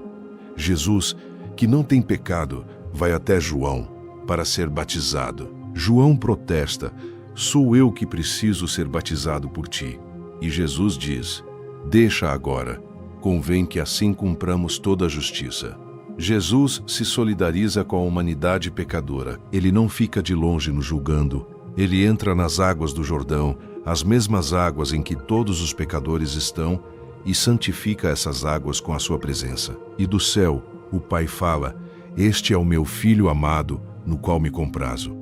Jesus, que não tem pecado, vai até João para ser batizado. João protesta: sou eu que preciso ser batizado por ti. E Jesus diz: deixa agora, convém que assim cumpramos toda a justiça. Jesus se solidariza com a humanidade pecadora. Ele não fica de longe nos julgando. Ele entra nas águas do Jordão, as mesmas águas em que todos os pecadores estão, e santifica essas águas com a sua presença. E do céu, o Pai fala: este é o meu Filho amado, no qual me comprazo.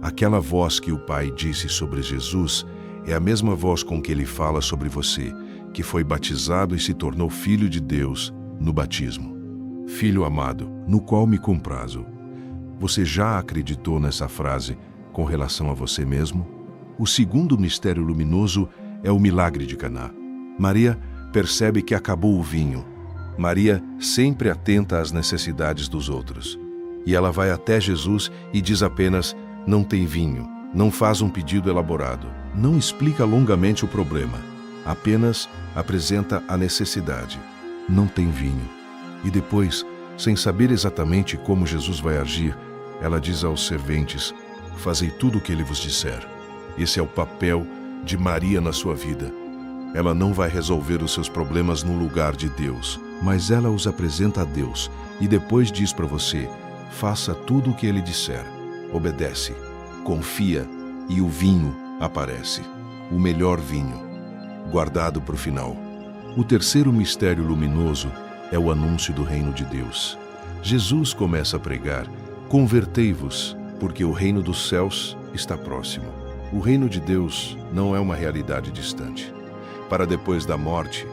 Aquela voz que o Pai disse sobre Jesus é a mesma voz com que ele fala sobre você, que foi batizado e se tornou filho de Deus no batismo. Filho amado, no qual me comprazo. Você já acreditou nessa frase com relação a você mesmo? O segundo mistério luminoso é o milagre de Caná. Maria percebe que acabou o vinho. Maria sempre atenta às necessidades dos outros. E ela vai até Jesus e diz apenas: não tem vinho. Não faz um pedido elaborado. Não explica longamente o problema. Apenas apresenta a necessidade. Não tem vinho. E depois, sem saber exatamente como Jesus vai agir, ela diz aos serventes: fazei tudo o que ele vos disser. Esse é o papel de Maria na sua vida. Ela não vai resolver os seus problemas no lugar de Deus, mas ela os apresenta a Deus e depois diz para você: faça tudo o que ele disser. Obedece, confia, e o vinho aparece. O melhor vinho, guardado para o final. O terceiro mistério luminoso é o anúncio do reino de Deus. Jesus começa a pregar: convertei-vos, porque o reino dos céus está próximo. O reino de Deus não é uma realidade distante. Para depois da morte,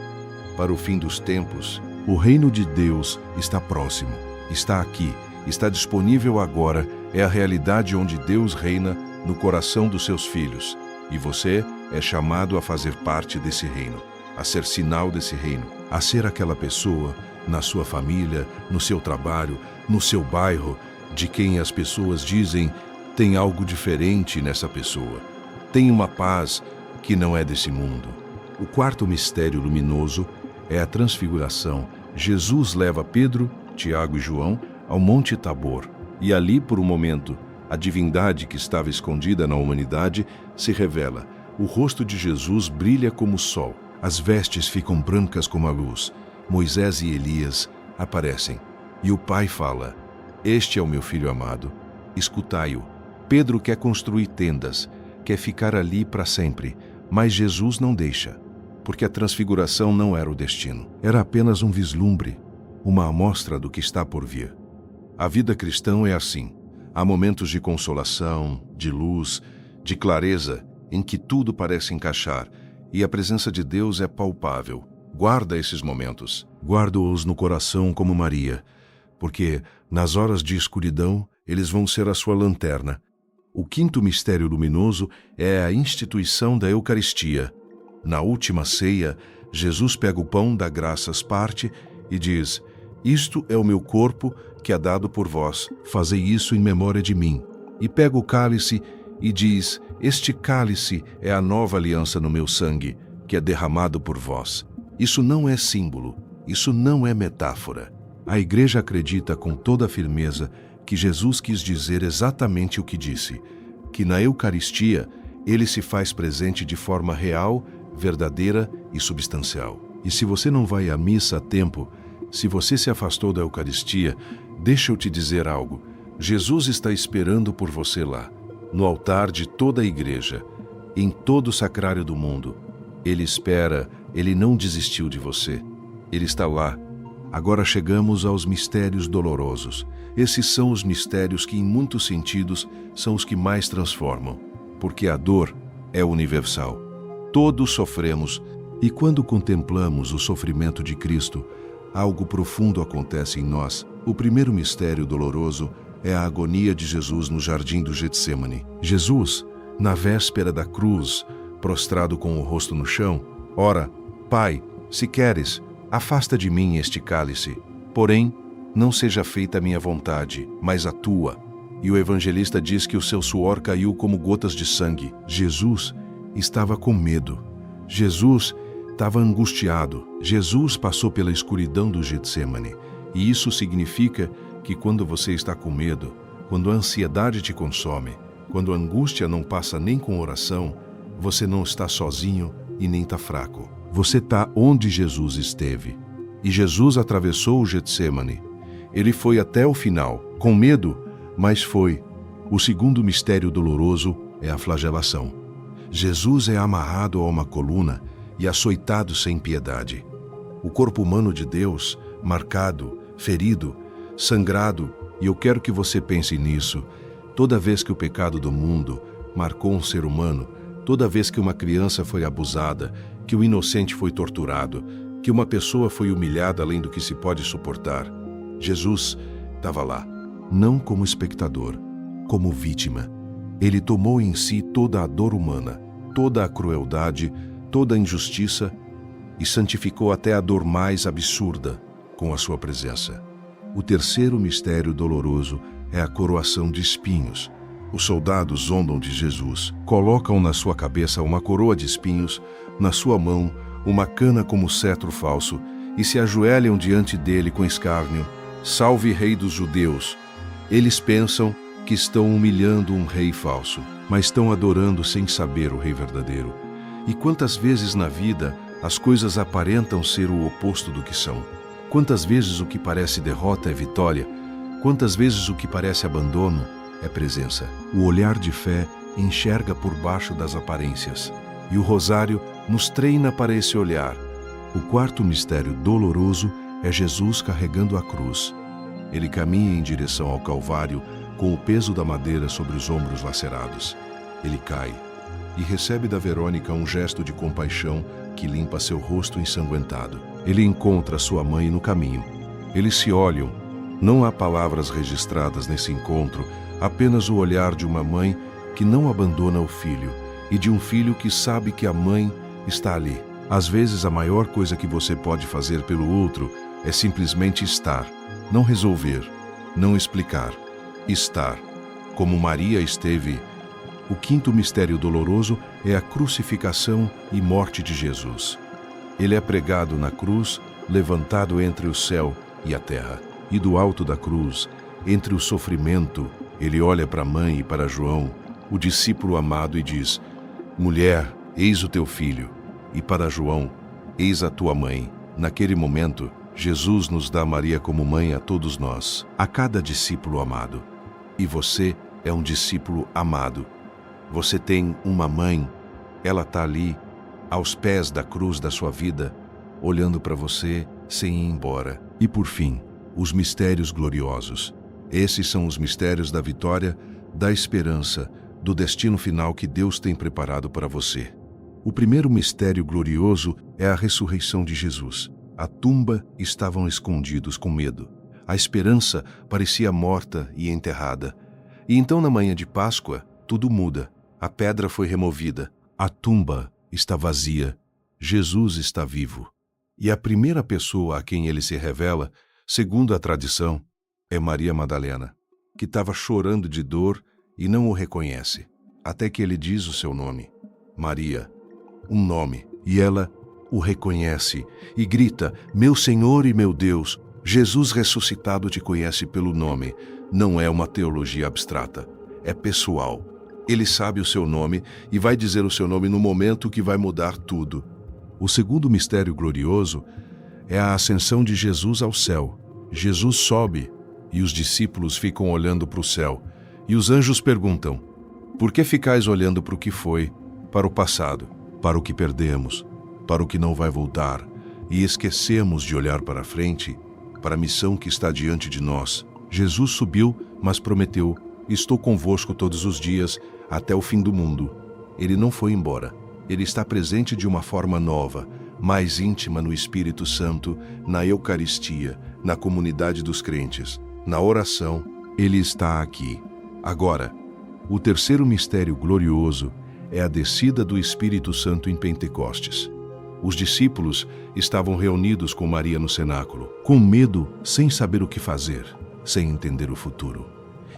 para o fim dos tempos, o reino de Deus está próximo, está aqui, está disponível agora, é a realidade onde Deus reina no coração dos seus filhos. E você é chamado a fazer parte desse reino, a ser sinal desse reino, a ser aquela pessoa na sua família, no seu trabalho, no seu bairro, de quem as pessoas dizem: tem algo diferente nessa pessoa, tem uma paz que não é desse mundo. O quarto mistério luminoso é a transfiguração. Jesus leva Pedro, Tiago e João ao Monte Tabor, e ali, por um momento, a divindade que estava escondida na humanidade se revela. O rosto de Jesus brilha como o sol, as vestes ficam brancas como a luz. Moisés e Elias aparecem, e o Pai fala: este é o meu Filho amado, escutai-o. Pedro quer construir tendas, quer ficar ali para sempre, mas Jesus não deixa, porque a transfiguração não era o destino. Era apenas um vislumbre, uma amostra do que está por vir. A vida cristã é assim. Há momentos de consolação, de luz, de clareza, em que tudo parece encaixar, e a presença de Deus é palpável. Guarda esses momentos. Guarda-os no coração como Maria, porque nas horas de escuridão eles vão ser a sua lanterna. O quinto mistério luminoso é a instituição da Eucaristia. Na última ceia, Jesus pega o pão, dá graças, parte e diz: isto é o meu corpo que é dado por vós, fazei isso em memória de mim. E pega o cálice e diz: este cálice é a nova aliança no meu sangue, que é derramado por vós. Isso não é símbolo, isso não é metáfora. A Igreja acredita com toda a firmeza que Jesus quis dizer exatamente o que disse, que na Eucaristia ele se faz presente de forma real, verdadeira e substancial. E se você não vai à missa a tempo, se você se afastou da Eucaristia, Deixa eu te dizer algo. Jesus está esperando por você lá, no altar de toda a igreja, em todo o sacrário do mundo. Ele espera, ele não desistiu de você. Ele está lá. Agora chegamos aos mistérios dolorosos. Esses são os mistérios que, em muitos sentidos, são os que mais transformam, porque a dor é universal. Todos sofremos, e quando contemplamos o sofrimento de Cristo, algo profundo acontece em nós. O primeiro mistério doloroso é a agonia de Jesus no jardim do Getsêmani. Jesus, na véspera da cruz, prostrado com o rosto no chão, ora: Pai, se queres, afasta de mim este cálice. Porém, não seja feita a minha vontade, mas a tua. E o evangelista diz que o seu suor caiu como gotas de sangue. Jesus estava com medo. Jesus estava angustiado. Jesus passou pela escuridão do Getsêmani. E isso significa que quando você está com medo, quando a ansiedade te consome, quando a angústia não passa nem com oração, você não está sozinho e nem está fraco. Você está onde Jesus esteve. E Jesus atravessou o Getsêmani. Ele foi até o final, com medo, mas foi. O segundo mistério doloroso é a flagelação. Jesus é amarrado a uma coluna e açoitado sem piedade. O corpo humano de Deus, marcado, ferido, sangrado, e eu quero que você pense nisso. Toda vez que o pecado do mundo marcou um ser humano, toda vez que uma criança foi abusada, que o inocente foi torturado, que uma pessoa foi humilhada além do que se pode suportar, Jesus estava lá, não como espectador, como vítima. Ele tomou em si toda a dor humana, toda a crueldade, toda a injustiça e santificou até a dor mais absurda com a sua presença. O terceiro mistério doloroso é a coroação de espinhos. Os soldados zombam de Jesus, colocam na sua cabeça uma coroa de espinhos, na sua mão uma cana como cetro falso, e se ajoelham diante dele com escárnio: Salve, Rei dos Judeus! Eles pensam que estão humilhando um rei falso, mas estão adorando sem saber o rei verdadeiro. E quantas vezes na vida as coisas aparentam ser o oposto do que são? Quantas vezes o que parece derrota é vitória? Quantas vezes o que parece abandono é presença? O olhar de fé enxerga por baixo das aparências, e o rosário nos treina para esse olhar. O quarto mistério doloroso é Jesus carregando a cruz. Ele caminha em direção ao Calvário com o peso da madeira sobre os ombros lacerados. Ele cai e recebe da Verônica um gesto de compaixão que limpa seu rosto ensanguentado. Ele encontra sua mãe no caminho. Eles se olham. Não há palavras registradas nesse encontro, apenas o olhar de uma mãe que não abandona o filho e de um filho que sabe que a mãe está ali. Às vezes, a maior coisa que você pode fazer pelo outro é simplesmente estar, não resolver, não explicar. Estar, como Maria esteve. O quinto mistério doloroso é a crucificação e morte de Jesus. Ele é pregado na cruz, levantado entre o céu e a terra. E do alto da cruz, entre o sofrimento, ele olha para a mãe e para João, o discípulo amado, e diz: Mulher, eis o teu filho. E para João: Eis a tua mãe. Naquele momento, Jesus nos dá Maria como mãe a todos nós, a cada discípulo amado. E você é um discípulo amado. Você tem uma mãe, ela está ali, aos pés da cruz da sua vida, olhando para você sem ir embora. E por fim, os mistérios gloriosos. Esses são os mistérios da vitória, da esperança, do destino final que Deus tem preparado para você. O primeiro mistério glorioso é a ressurreição de Jesus. A tumba estavam escondidos com medo. A esperança parecia morta e enterrada. E então, na manhã de Páscoa, tudo muda. A pedra foi removida. A tumba está vazia. Jesus está vivo. E a primeira pessoa a quem ele se revela, segundo a tradição, é Maria Madalena, que estava chorando de dor e não o reconhece, até que ele diz o seu nome, Maria, um nome, e ela o reconhece e grita: Meu Senhor e meu Deus! Jesus ressuscitado te conhece pelo nome. Não é uma teologia abstrata, é pessoal. Ele sabe o seu nome e vai dizer o seu nome no momento que vai mudar tudo. O segundo mistério glorioso é a ascensão de Jesus ao céu. Jesus sobe E os discípulos ficam olhando para o céu. E os anjos perguntam: por que ficais olhando para o que foi, para o passado, para o que perdemos, para o que não vai voltar, e esquecemos de olhar para a frente, para a missão que está diante de nós? Jesus subiu, mas prometeu: estou convosco todos os dias, até o fim do mundo. Ele não foi embora. Ele está presente de uma forma nova, mais íntima no Espírito Santo, na Eucaristia, na comunidade dos crentes, na oração. Ele está aqui. Agora, o terceiro mistério glorioso é a descida do Espírito Santo em Pentecostes. Os discípulos estavam reunidos com Maria no cenáculo, com medo, sem saber o que fazer, sem entender o futuro.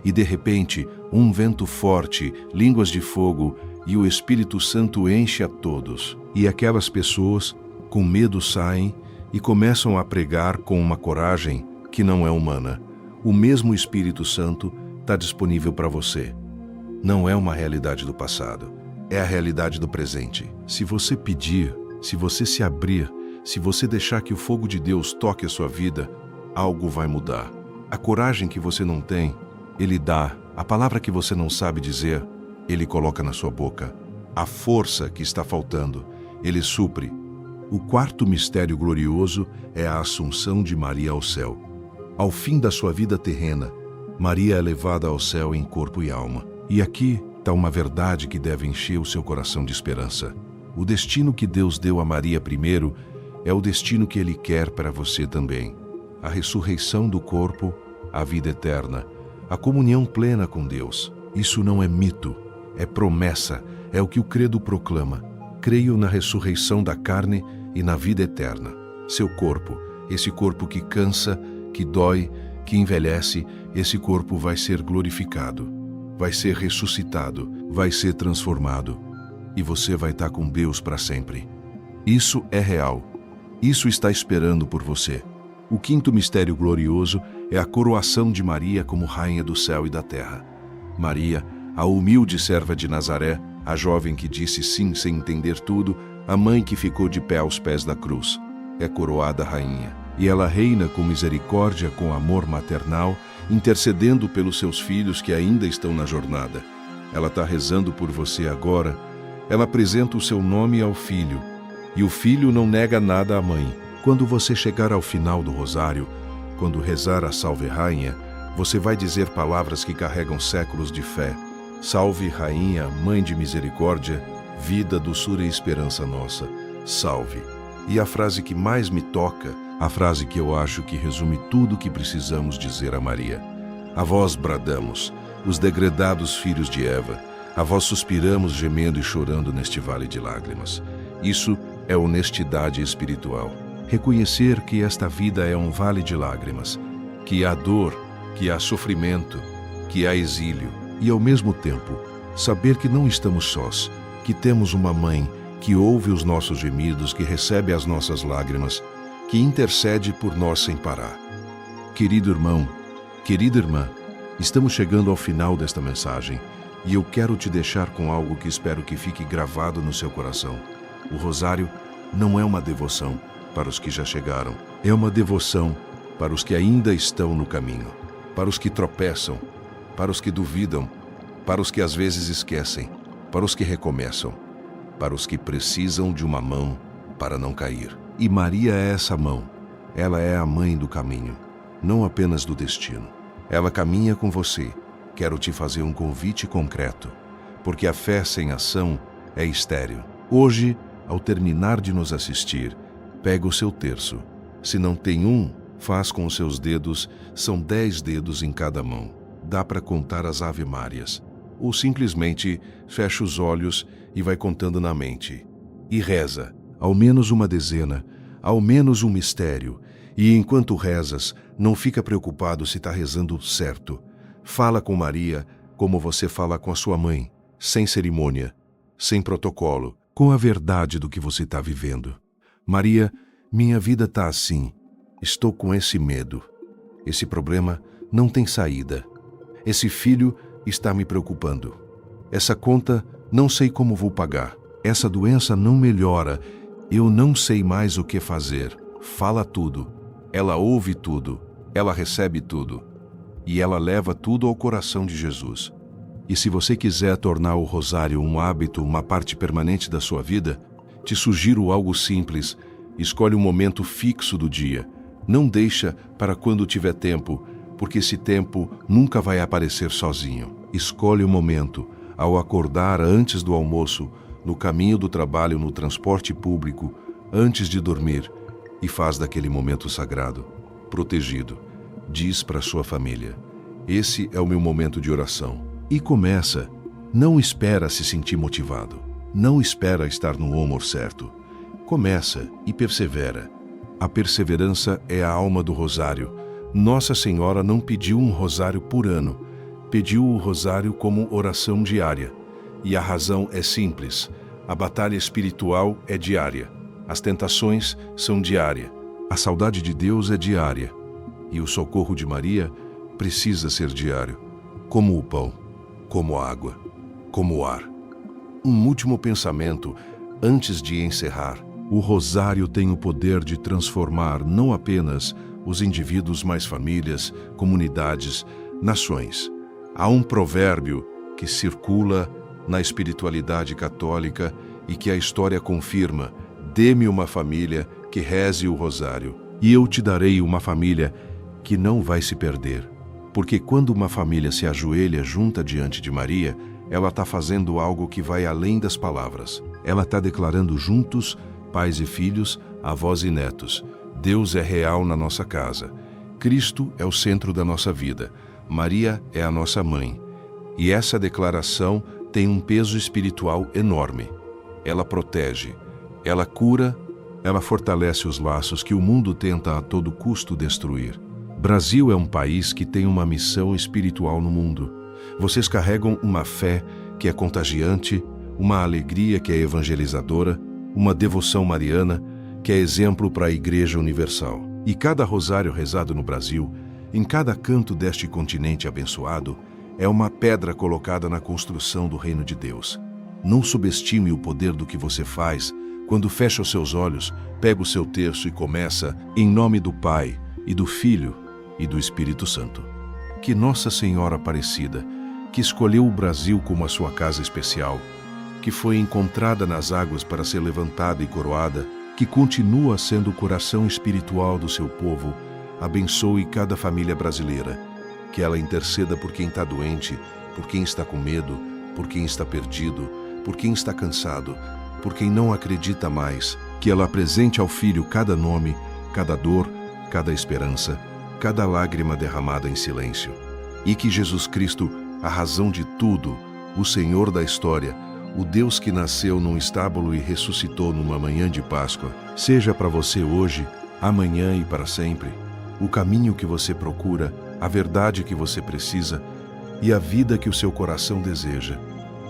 E de repente, um vento forte, línguas de fogo e o Espírito Santo enche a todos. E aquelas pessoas, com medo, saem e começam a pregar com uma coragem que não é humana. O mesmo Espírito Santo está disponível para você. Não é uma realidade do passado, é a realidade do presente. Se você pedir, se você se abrir, se você deixar que o fogo de Deus toque a sua vida, algo vai mudar. A coragem que você não tem, Ele dá. A palavra que você não sabe dizer, Ele coloca na sua boca. A força que está faltando, Ele supre. O quarto mistério glorioso é a assunção de Maria ao céu. Ao fim da sua vida terrena, Maria é levada ao céu em corpo e alma. E aqui está uma verdade que deve encher o seu coração de esperança. O destino que Deus deu a Maria primeiro é o destino que Ele quer para você também. A ressurreição do corpo, a vida eterna, a comunhão plena com Deus. Isso não é mito, é promessa, é o que o credo proclama. Creio na ressurreição da carne e na vida eterna. Seu corpo, esse corpo que cansa, que dói, que envelhece, esse corpo vai ser glorificado, vai ser ressuscitado, vai ser transformado. E você vai estar com Deus para sempre. Isso é real. Isso está esperando por você. O quinto mistério glorioso é a coroação de Maria como rainha do céu e da terra. Maria, a humilde serva de Nazaré, a jovem que disse sim sem entender tudo, a mãe que ficou de pé aos pés da cruz, é coroada rainha. E ela reina com misericórdia, com amor maternal, intercedendo pelos seus filhos que ainda estão na jornada. Ela está rezando por você agora. Ela apresenta o seu nome ao filho, e o filho não nega nada à mãe. Quando você chegar ao final do rosário, quando rezar a Salve Rainha, você vai dizer palavras que carregam séculos de fé. Salve Rainha, Mãe de Misericórdia, vida, doçura e esperança nossa. Salve. E a frase que mais me toca, a frase que eu acho que resume tudo o que precisamos dizer a Maria. A vós bradamos, os degredados filhos de Eva. A vós suspiramos, gemendo e chorando neste vale de lágrimas. Isso é honestidade espiritual. Reconhecer que esta vida é um vale de lágrimas, que há dor, que há sofrimento, que há exílio. E ao mesmo tempo, saber que não estamos sós, que temos uma mãe que ouve os nossos gemidos, que recebe as nossas lágrimas, que intercede por nós sem parar. Querido irmão, querida irmã, estamos chegando ao final desta mensagem. E eu quero te deixar com algo que espero que fique gravado no seu coração. O rosário não é uma devoção para os que já chegaram. É uma devoção para os que ainda estão no caminho, para os que tropeçam, para os que duvidam, para os que às vezes esquecem, para os que recomeçam, para os que precisam de uma mão para não cair. E Maria é essa mão. Ela é a mãe do caminho, não apenas do destino. Ela caminha com você. Quero te fazer um convite concreto, porque a fé sem ação é estéril. Hoje, ao terminar de nos assistir, pega o seu terço. Se não tem um, faz com os seus dedos, são 10 dedos em cada mão. Dá para contar as Ave-Márias. Ou simplesmente fecha os olhos e vai contando na mente. E reza, ao menos uma dezena, ao menos um mistério. E enquanto rezas, não fica preocupado se está rezando certo. Fala com Maria como você fala com a sua mãe, sem cerimônia, sem protocolo, com a verdade do que você está vivendo. Maria, minha vida está assim. Estou com esse medo. Esse problema não tem saída. Esse filho está me preocupando. Essa conta não sei como vou pagar. Essa doença não melhora. Eu não sei mais o que fazer. Fala tudo. Ela ouve tudo. Ela recebe tudo. e ela leva tudo ao coração de Jesus. E se você quiser tornar o rosário um hábito, uma parte permanente da sua vida, te sugiro algo simples. Escolhe um momento fixo do dia. Não deixa para quando tiver tempo, porque esse tempo nunca vai aparecer sozinho. Escolhe um momento, ao acordar, antes do almoço, no caminho do trabalho, no transporte público, antes de dormir, e faz daquele momento sagrado, protegido. Diz para sua família: esse é o meu momento de oração. E começa. Não espera se sentir motivado. Não espera estar no humor certo. Começa e persevera. A perseverança é a alma do rosário. Nossa Senhora não pediu um rosário por ano. Pediu o rosário como oração diária. E a razão é simples. A batalha espiritual é diária. As tentações são diárias. A saudade de Deus é diária. E o socorro de Maria precisa ser diário. Como o pão, como a água, como o ar. Um último pensamento antes de encerrar. O rosário tem o poder de transformar não apenas os indivíduos, mas famílias, comunidades, nações. Há um provérbio que circula na espiritualidade católica e que a história confirma: dê-me uma família que reze o rosário, e eu te darei uma família que não vai se perder. Porque quando uma família se ajoelha junta diante de Maria, ela está fazendo algo que vai além das palavras. Ela está declarando juntos, pais e filhos, avós e netos: Deus é real na nossa casa. Cristo é o centro da nossa vida. Maria é a nossa mãe. E essa declaração tem um peso espiritual enorme. Ela protege, ela cura, ela fortalece os laços que o mundo tenta a todo custo destruir. Brasil é um país que tem uma missão espiritual no mundo. Vocês carregam uma fé que é contagiante, uma alegria que é evangelizadora, uma devoção mariana que é exemplo para a Igreja Universal. E cada rosário rezado no Brasil, em cada canto deste continente abençoado, é uma pedra colocada na construção do reino de Deus. Não subestime o poder do que você faz quando fecha os seus olhos, pega o seu terço e começa: em nome do Pai, e do Filho, e do Espírito Santo. Que Nossa Senhora Aparecida, que escolheu o Brasil como a sua casa especial, que foi encontrada nas águas para ser levantada e coroada, que continua sendo o coração espiritual do seu povo, abençoe cada família brasileira, que ela interceda por quem está doente, por quem está com medo, por quem está perdido, por quem está cansado, por quem não acredita mais, que ela apresente ao Filho cada nome, cada dor, cada esperança, cada lágrima derramada em silêncio. E que Jesus Cristo, a razão de tudo, o Senhor da história, o Deus que nasceu num estábulo e ressuscitou numa manhã de Páscoa, seja para você hoje, amanhã e para sempre, o caminho que você procura, a verdade que você precisa e a vida que o seu coração deseja.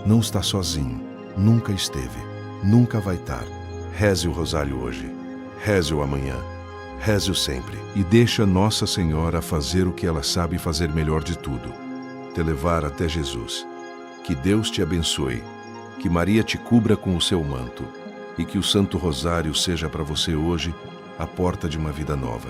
Não está sozinho, nunca esteve, nunca vai estar. Reze o rosário hoje, reze-o amanhã, reze-o sempre e deixa Nossa Senhora fazer o que ela sabe fazer melhor de tudo: te levar até Jesus. Que Deus te abençoe, que Maria te cubra com o seu manto e que o Santo Rosário seja para você hoje a porta de uma vida nova.